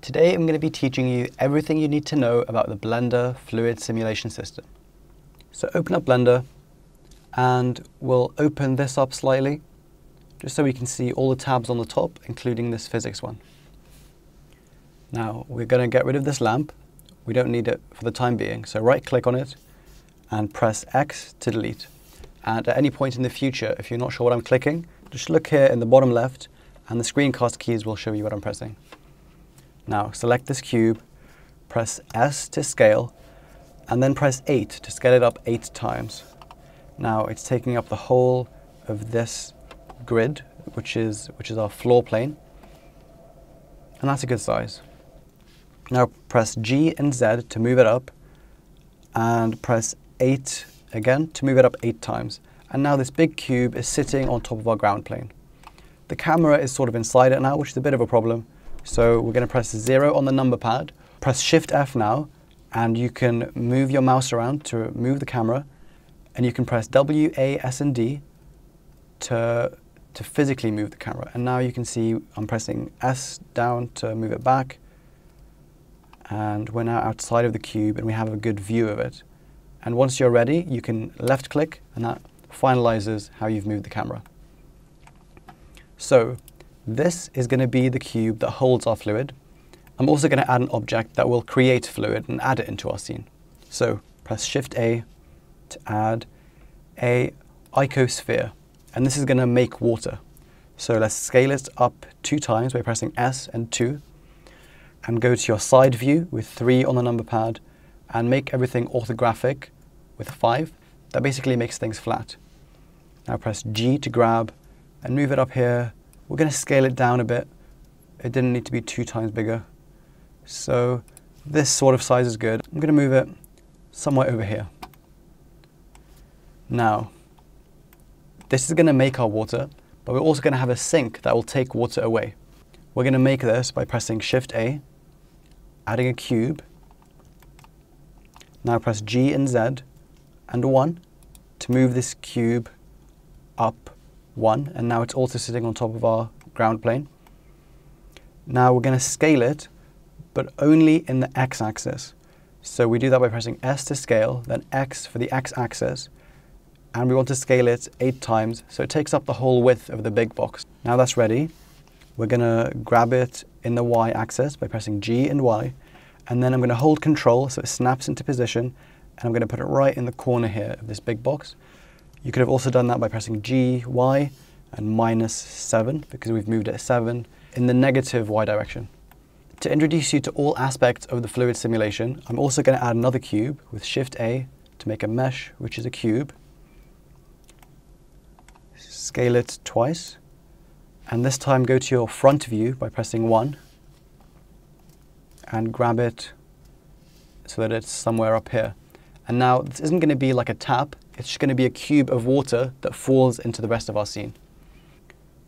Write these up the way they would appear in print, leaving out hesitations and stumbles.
Today I'm going to be teaching you everything you need to know about the Blender fluid simulation system. So open up Blender and we'll open this up slightly just so we can see all the tabs on the top, including this physics one. Now we're going to get rid of this lamp. We don't need it for the time being, so right click on it and press X to delete. And at any point in the future, if you're not sure what I'm clicking, just look here in the bottom left and the screencast keys will show you what I'm pressing. Now select this cube, press S to scale, and then press 8 to scale it up 8 times. Now it's taking up the whole of this grid, which is our floor plane, and that's a good size. Now press G and Z to move it up, and press 8 again to move it up 8 times. And now this big cube is sitting on top of our ground plane. The camera is sort of inside it now, which is a bit of a problem. So we're going to press 0 on the number pad, press Shift F now, and you can move your mouse around to move the camera, and you can press W, A, S, and D to physically move the camera. And now you can see I'm pressing S down to move it back, and we're now outside of the cube and we have a good view of it. And once you're ready, you can left click and that finalizes how you've moved the camera. So this is going to be the cube that holds our fluid. I'm also going to add an object that will create fluid and add it into our scene. So press Shift A to add a icosphere, and this is going to make water. So let's scale it up 2 times by pressing S and 2, and go to your side view with 3 on the number pad, and make everything orthographic with 5. That basically makes things flat. Now press G to grab and move it up here. We're going to scale it down a bit. It didn't need to be 2 times bigger. So this sort of size is good. I'm going to move it somewhere over here. Now, this is going to make our water, but we're also going to have a sink that will take water away. We're going to make this by pressing Shift A, adding a cube. Now press G and Z and 1 to move this cube up 1, and now it's also sitting on top of our ground plane. Now we're going to scale it, but only in the x-axis. So we do that by pressing S to scale, then X for the x-axis, and we want to scale it 8 times, so it takes up the whole width of the big box. Now that's ready. We're going to grab it in the y-axis by pressing G and Y, and then I'm going to hold Control so it snaps into position, and I'm going to put it right in the corner here of this big box. You could have also done that by pressing G, Y, and -7, because we've moved it 7 in the negative Y direction. To introduce you to all aspects of the fluid simulation, I'm also going to add another cube with Shift A to make a mesh, which is a cube. Scale it twice, and this time go to your front view by pressing 1, and grab it so that it's somewhere up here. And now this isn't going to be like a tap, it's just going to be a cube of water that falls into the rest of our scene.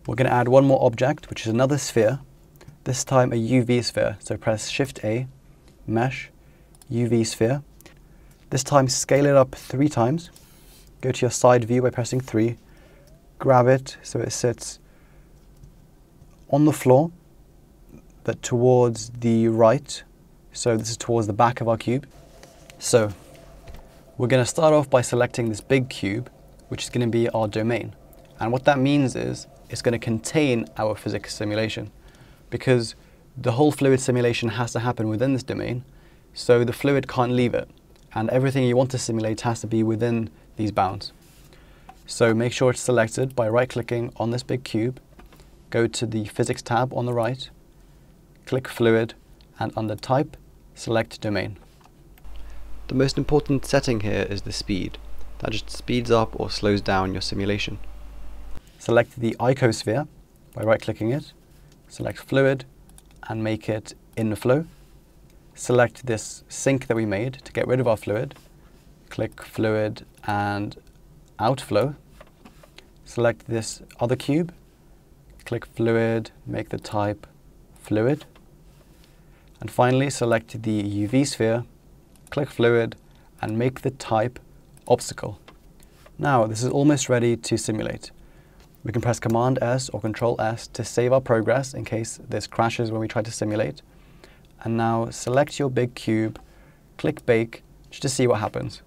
We're going to add one more object, which is another sphere, this time a UV sphere. So press Shift A, Mesh, UV sphere. This time scale it up 3 times. Go to your side view by pressing 3. Grab it so it sits on the floor, but towards the right. So this is towards the back of our cube. So we're going to start off by selecting this big cube, which is going to be our domain. And what that means is it's going to contain our physics simulation, because the whole fluid simulation has to happen within this domain, so the fluid can't leave it. And everything you want to simulate has to be within these bounds. So make sure it's selected by right-clicking on this big cube, go to the Physics tab on the right, click Fluid, and under Type, select Domain. The most important setting here is the speed. That just speeds up or slows down your simulation. Select the icosphere by right-clicking it, select Fluid, and make it in flow. Select this sink that we made to get rid of our fluid. Click Fluid and Outflow. Select this other cube, click Fluid, make the type Fluid. And finally select the UV sphere, click Fluid, and make the type Obstacle. Now this is almost ready to simulate. We can press Command S or Control S to save our progress in case this crashes when we try to simulate. And now select your big cube, click bake, just to see what happens.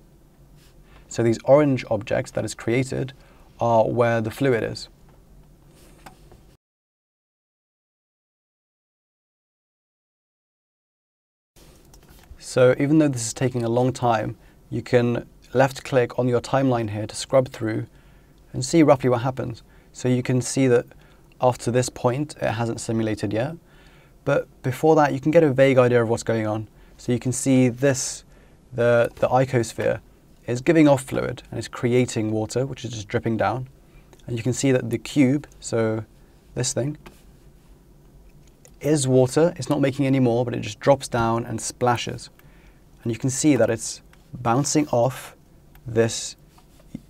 So these orange objects that is created are where the fluid is. So even though this is taking a long time, you can left click on your timeline here to scrub through and see roughly what happens. So you can see that after this point, it hasn't simulated yet. But before that, you can get a vague idea of what's going on. So you can see this, the icosphere is giving off fluid and it's creating water, which is just dripping down. And you can see that the cube, so this thing, is water. It's not making any more, but it just drops down and splashes. And you can see that it's bouncing off this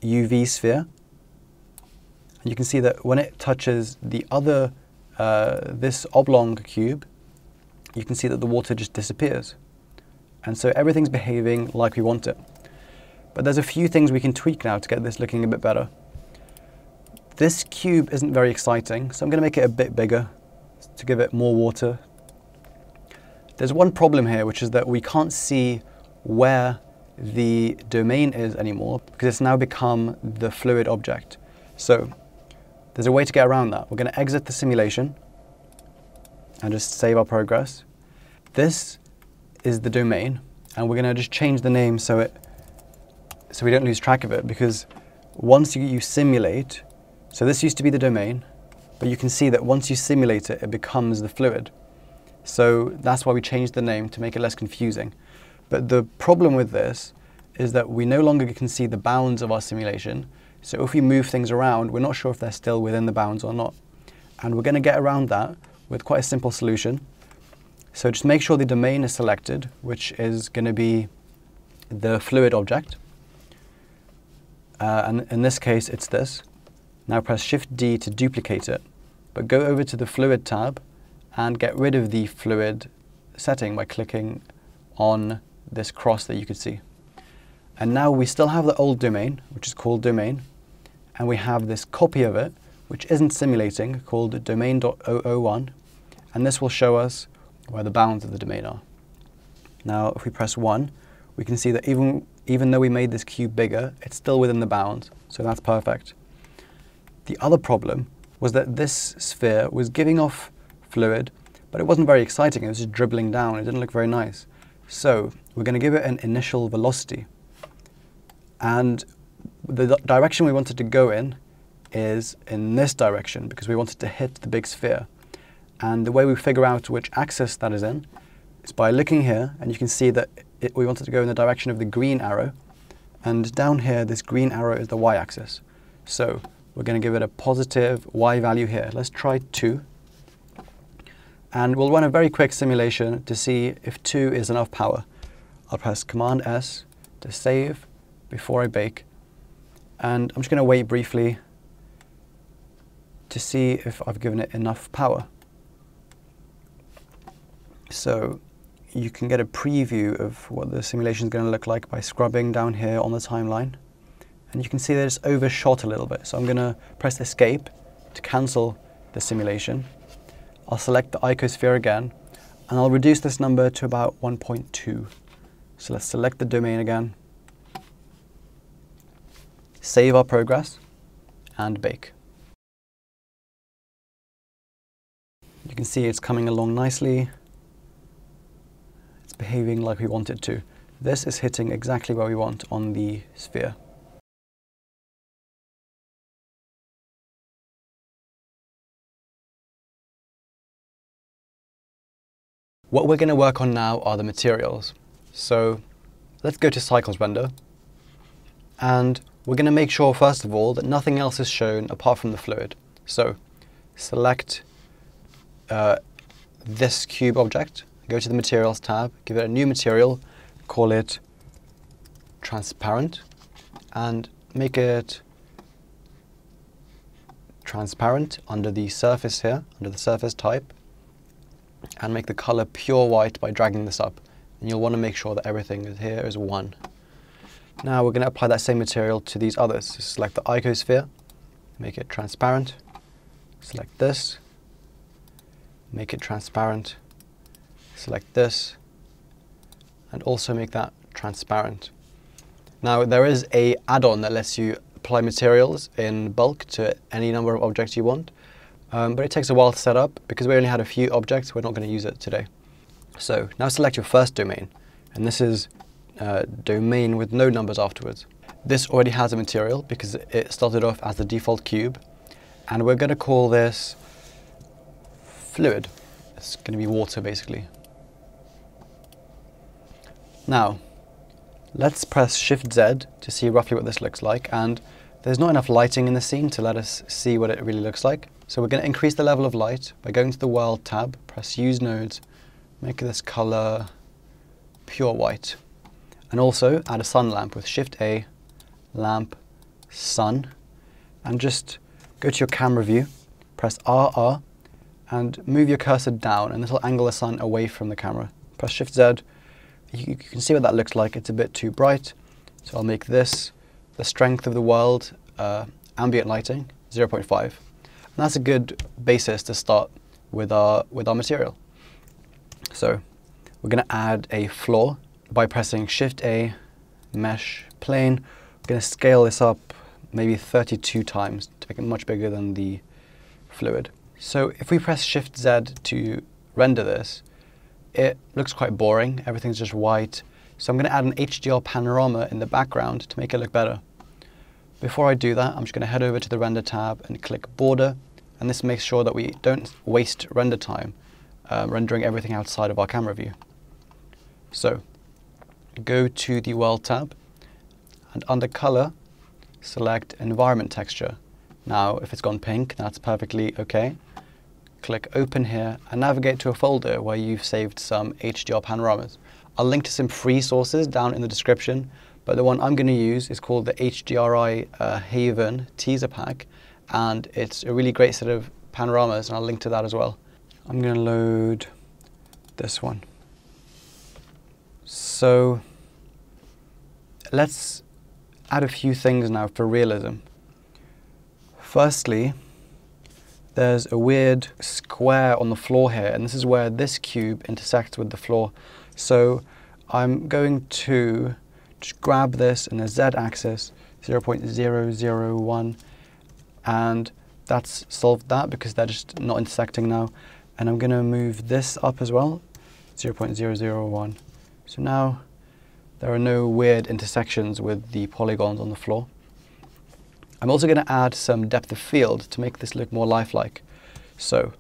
UV sphere. And you can see that when it touches the other, this oblong cube, you can see that the water just disappears. And so everything's behaving like we want it. But there's a few things we can tweak now to get this looking a bit better. This cube isn't very exciting, so I'm going to make it a bit bigger to give it more water. There's one problem here, which is that we can't see where the domain is anymore because it's now become the fluid object. So there's a way to get around that. We're going to exit the simulation and just save our progress. This is the domain, and we're going to just change the name so we don't lose track of it, because once you simulate, so this used to be the domain, but you can see that once you simulate it, it becomes the fluid. So that's why we changed the name, to make it less confusing. But the problem with this is that we no longer can see the bounds of our simulation. So if we move things around, we're not sure if they're still within the bounds or not. And we're going to get around that with quite a simple solution. So just make sure the domain is selected, which is going to be the fluid object. And in this case, it's this. Now press Shift-D to duplicate it, but go over to the Fluid tab and get rid of the fluid setting by clicking on this cross that you could see. And now we still have the old domain, which is called domain, and we have this copy of it, which isn't simulating, called domain.001, and this will show us where the bounds of the domain are. Now, if we press 1, we can see that even though we made this cube bigger, it's still within the bounds, so that's perfect. The other problem was that this sphere was giving off fluid, but it wasn't very exciting. It was just dribbling down. It didn't look very nice. So we're going to give it an initial velocity. And the direction we wanted to go in is in this direction, because we wanted to hit the big sphere. And the way we figure out which axis that is in is by looking here, and you can see that we wanted to go in the direction of the green arrow. And down here, this green arrow is the y-axis. So we're going to give it a positive y value here. Let's try 2. And we'll run a very quick simulation to see if 2 is enough power. I'll press Command S to save before I bake. And I'm just going to wait briefly to see if I've given it enough power. So you can get a preview of what the simulation is going to look like by scrubbing down here on the timeline. And you can see that it's overshot a little bit. So I'm going to press Escape to cancel the simulation. I'll select the icosphere again, and I'll reduce this number to about 1.2. So let's select the domain again, save our progress, and bake. You can see it's coming along nicely. It's behaving like we want it to. This is hitting exactly where we want on the sphere. What we're going to work on now are the materials. So let's go to Cycles Render. And we're going to make sure, first of all, that nothing else is shown apart from the fluid. So select this cube object, go to the Materials tab, give it a new material, call it Transparent, and make it transparent under the surface here, under the surface type, and make the color pure white by dragging this up. And you'll want to make sure that everything is here is 1. Now we're going to apply that same material to these others. So select the icosphere, make it transparent, select this, make it transparent, select this, and also make that transparent. Now there is a add-on that lets you apply materials in bulk to any number of objects you want, but it takes a while to set up. Because we only had a few objects, we're not going to use it today. So now select your first domain, and this is a domain with no numbers afterwards. This already has a material because it started off as the default cube, and we're going to call this fluid. It's going to be water basically. Now let's press Shift Z to see roughly what this looks like, and there's not enough lighting in the scene to let us see what it really looks like. So we're going to increase the level of light by going to the World tab, press Use Nodes, make this color pure white, and also add a sun lamp with Shift A, lamp, sun, and just go to your camera view, press RR, and move your cursor down, and this will angle the sun away from the camera. Press Shift Z. You can see what that looks like. It's a bit too bright, so I'll make this the strength of the world, ambient lighting, 0.5. And that's a good basis to start with our material. So we're going to add a floor by pressing Shift A, Mesh, Plane. We're going to scale this up maybe 32 times to make it much bigger than the fluid. So if we press Shift Z to render this, it looks quite boring. Everything's just white. So I'm going to add an HDR Panorama in the background to make it look better. Before I do that, I'm just going to head over to the Render tab and click Border, and this makes sure that we don't waste render time rendering everything outside of our camera view. So go to the World tab, and under Color, select Environment Texture. Now if it's gone pink, that's perfectly okay. Click Open here and navigate to a folder where you've saved some HDR panoramas. I'll link to some free sources down in the description, but the one I'm going to use is called the HDRI Haven Teaser Pack, and it's a really great set of panoramas, and I'll link to that as well. I'm going to load this one. So let's add a few things now for realism. Firstly, there's a weird square on the floor here, and this is where this cube intersects with the floor. So I'm going to just grab this in the Z-axis, 0.001, and that's solved that because they're just not intersecting now. And I'm going to move this up as well, 0.001. So now there are no weird intersections with the polygons on the floor. I'm also going to add some depth of field to make this look more lifelike. So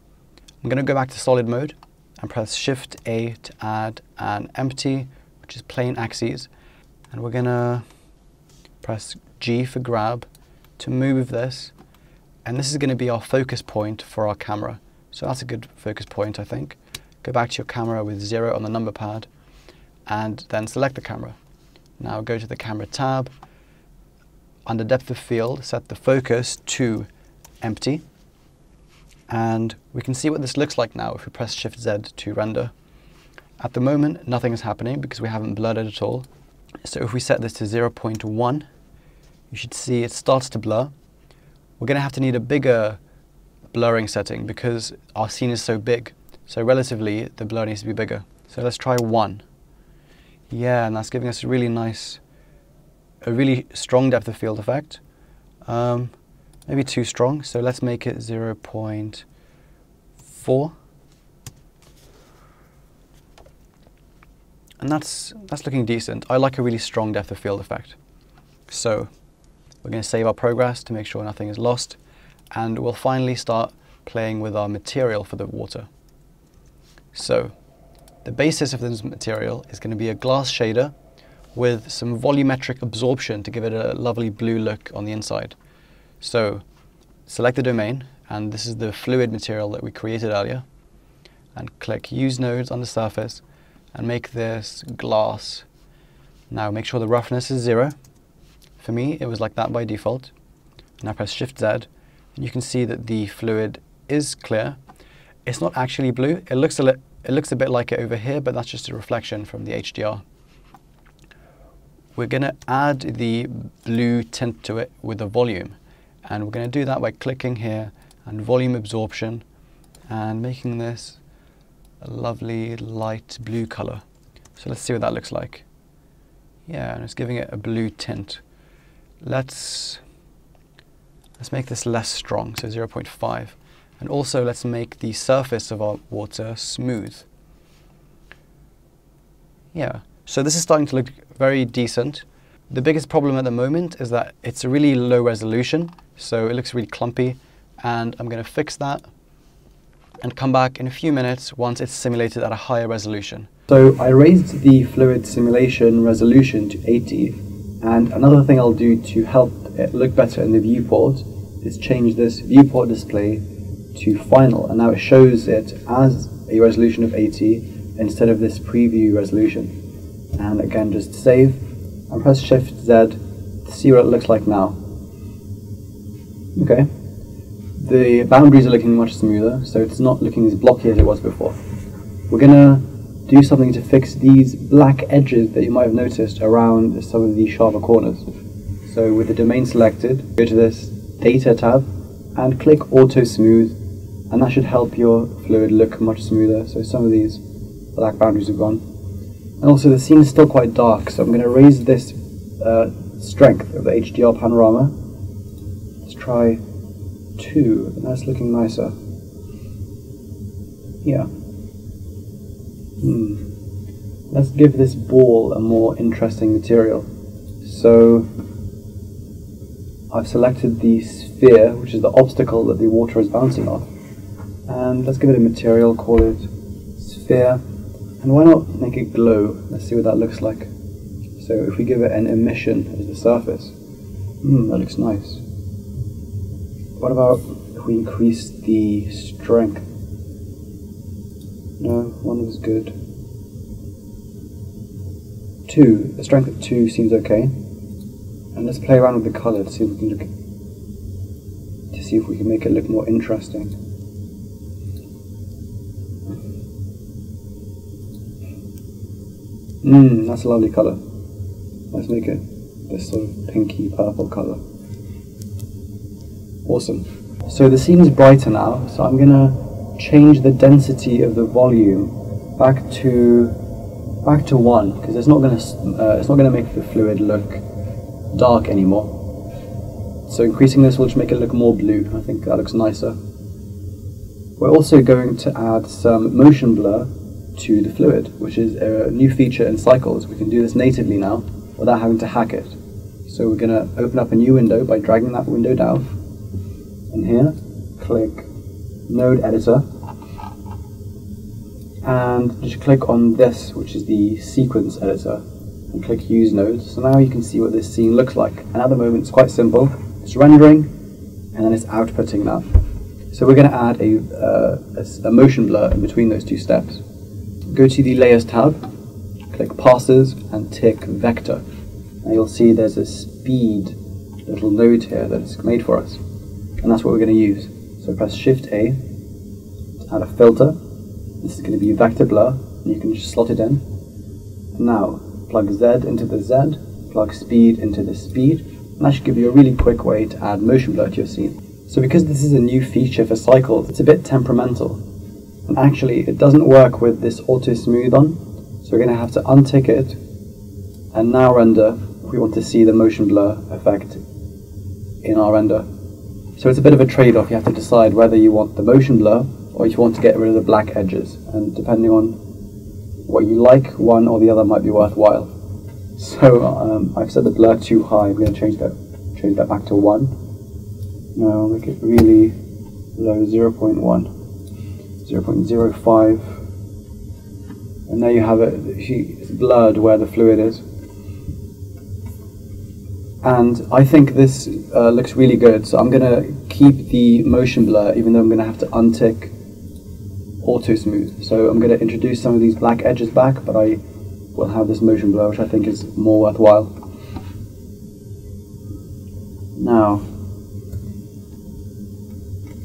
I'm going to go back to solid mode and press Shift A to add an empty, which is plain axes. And we're going to press G for grab to move this. And this is going to be our focus point for our camera. So that's a good focus point, I think. Go back to your camera with 0 on the number pad and then select the camera. Now go to the Camera tab. Under depth of field, set the focus to empty. And we can see what this looks like now if we press Shift Z to render. At the moment, nothing is happening because we haven't blurred it at all. So if we set this to 0.1, you should see it starts to blur. We're going to have to need a bigger blurring setting because our scene is so big. So relatively, the blur needs to be bigger. So let's try 1. Yeah, and that's giving us a really nice, a really strong depth of field effect. Maybe too strong, so let's make it 0.4. And that's looking decent. I like a really strong depth of field effect. So we're going to save our progress to make sure nothing is lost, and we'll finally start playing with our material for the water. So the basis of this material is going to be a glass shader with some volumetric absorption to give it a lovely blue look on the inside. So select the domain, and this is the fluid material that we created earlier, and click Use Nodes on the surface and make this glass. Now make sure the roughness is 0. For me, it was like that by default. Now press Shift Z, and you can see that the fluid is clear. It's not actually blue. It looks a bit like it over here, but that's just a reflection from the HDR. We're going to add the blue tint to it with a volume, and we're going to do that by clicking here and volume absorption and making this a lovely light blue color. So let's see what that looks like. Yeah, and it's giving it a blue tint. Let's make this less strong, so 0.5. And also let's make the surface of our water smooth. Yeah, so this is starting to look very decent. The biggest problem at the moment is that it's a really low resolution, so it looks really clumpy, and I'm going to fix that and come back in a few minutes once it's simulated at a higher resolution. So I raised the fluid simulation resolution to 80, and another thing I'll do to help it look better in the viewport is change this viewport display to final, and now it shows it as a resolution of 80 instead of this preview resolution. And again, just save and press Shift Z to see what it looks like now. Okay, the boundaries are looking much smoother, so it's not looking as blocky as it was before. We're gonna do something to fix these black edges that you might have noticed around some of these sharper corners. So with the domain selected, go to this Data tab and click Auto Smooth, and that should help your fluid look much smoother. So some of these black boundaries have gone. And also the scene is still quite dark, so I'm going to raise this strength of the HDR Panorama. Let's try 2, and that's looking nicer. Yeah. Let's give this ball a more interesting material. So I've selected the sphere, which is the obstacle that the water is bouncing off. And let's give it a material, call it sphere. And why not make it glow? Let's see what that looks like. So if we give it an emission as the surface, that looks nice. What about if we increase the strength? No, 1 was good. 2, the strength of 2 seems okay. And let's play around with the colour to see if we can make it look more interesting. That's a lovely colour. Let's make it this sort of pinky purple colour. Awesome. So the scene is brighter now, so I'm gonna change the density of the volume back to 1, because it's not gonna make the fluid look dark anymore. So increasing this will just make it look more blue. I think that looks nicer. We're also going to add some motion blur to the fluid, which is a new feature in Cycles. We can do this natively now without having to hack it. So we're going to open up a new window by dragging that window down. And here, click Node Editor. And just click on this, which is the Sequence Editor, and click Use Nodes. So now you can see what this scene looks like. And at the moment it's quite simple. It's rendering, and then it's outputting that. So we're going to add a motion blur in between those 2 steps. Go to the Layers tab, click Passes, and tick Vector. And you'll see there's a speed little node here that it's made for us. And that's what we're going to use. So press Shift A to add a filter. This is going to be vector blur, and you can just slot it in. And now plug Z into the Z, plug speed into the speed, and that should give you a really quick way to add motion blur to your scene. So because this is a new feature for Cycles, it's a bit temperamental. And actually, it doesn't work with this auto smooth on, so we're going to have to untick it and now render if we want to see the motion blur effect in our render. So it's a bit of a trade-off. You have to decide whether you want the motion blur or if you want to get rid of the black edges. And depending on what you like, one or the other might be worthwhile. So I've set the blur too high. I'm going to change that back to 1. Now I'll make it really low, 0.1. 0.05, and there you have it. It's blurred where the fluid is, and I think this looks really good, so I'm going to keep the motion blur even though I'm going to have to untick auto smooth. So I'm going to introduce some of these black edges back, but I will have this motion blur, which I think is more worthwhile. Now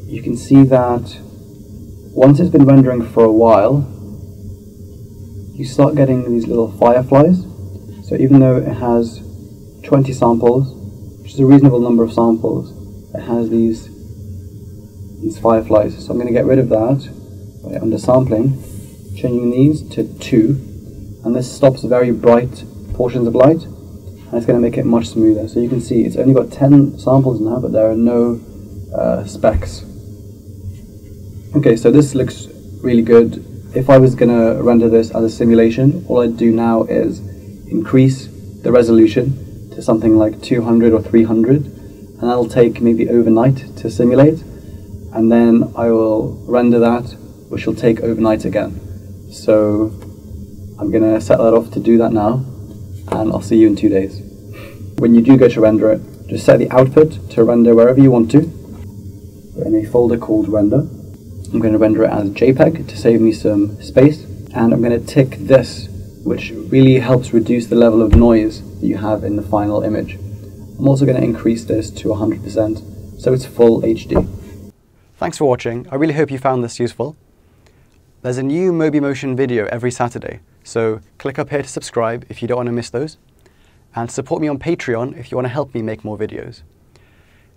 you can see that once it's been rendering for a while, you start getting these little fireflies. So even though it has 20 samples, which is a reasonable number of samples, it has these fireflies. So I'm going to get rid of that by undersampling changing these to 2, and this stops very bright portions of light, and it's going to make it much smoother. So you can see it's only got 10 samples now, but there are no specks. Okay, so this looks really good. If I was going to render this as a simulation, all I'd do now is increase the resolution to something like 200 or 300, and that'll take maybe overnight to simulate, and then I will render that, which will take overnight again. So I'm going to set that off to do that now, and I'll see you in 2 days. When you do go to render it, just set the output to render wherever you want to. We're in a folder called render. I'm going to render it as JPEG to save me some space, and I'm going to tick this, which really helps reduce the level of noise that you have in the final image. I'm also going to increase this to 100%, so it's full HD. Thanks for watching. I really hope you found this useful. There's a new Moby Motion video every Saturday, so click up here to subscribe if you don't want to miss those, and support me on Patreon if you want to help me make more videos.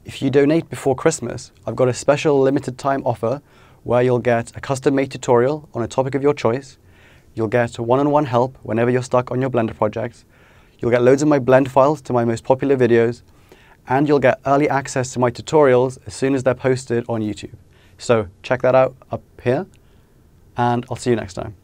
If you donate before Christmas, I've got a special limited time offer where you'll get a custom-made tutorial on a topic of your choice, you'll get one-on-one help whenever you're stuck on your Blender projects, you'll get loads of my blend files to my most popular videos, and you'll get early access to my tutorials as soon as they're posted on YouTube. So check that out up here, and I'll see you next time.